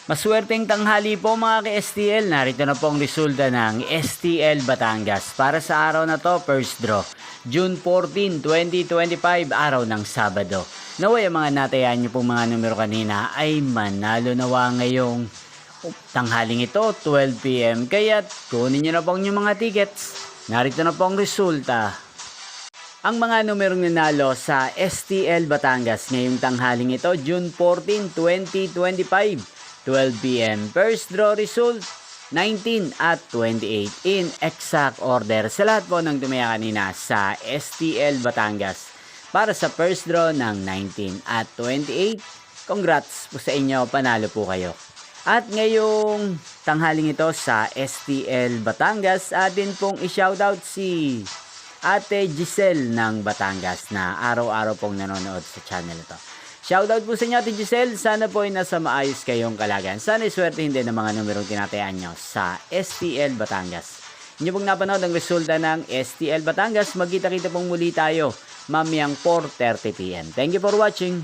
Maswerteng tanghali po mga ka-STL. Narito na po ang resulta ng STL Batangas para sa araw na to, first draw. June 14, 2025, araw ng Sabado. Naway ang mga natayaan nyo pong mga numero kanina ay manalo nawa ngayong tanghaling ito, 12 PM. Kaya't kunin nyo na po ang inyong mga tickets. Narito na po ang resulta. Ang mga numerong nanalo sa STL Batangas ngayong tanghaling ito, June 14, 2025, 12 PM. First draw result, 19 at 28 in exact order. Sa lahat po ng tumaya kanina sa STL Batangas para sa first draw ng 19 at 28, congrats po sa inyo, panalo po kayo. At ngayong tanghaling ito sa STL Batangas, atin pong i-shoutout si Ate Giselle ng Batangas na araw-araw pong nanonood sa channel ito. Shoutout po sa inyo, Ate Giselle. Sana po ay nasa maayos kayong kalagayan. Sana iswerte hindi ng mga numerong tinatayaan nyo sa STL Batangas. Inyo pong napanood ang resulta ng STL Batangas. Magkita-kita pong muli tayo mamayang 4:30 PM. Thank you for watching.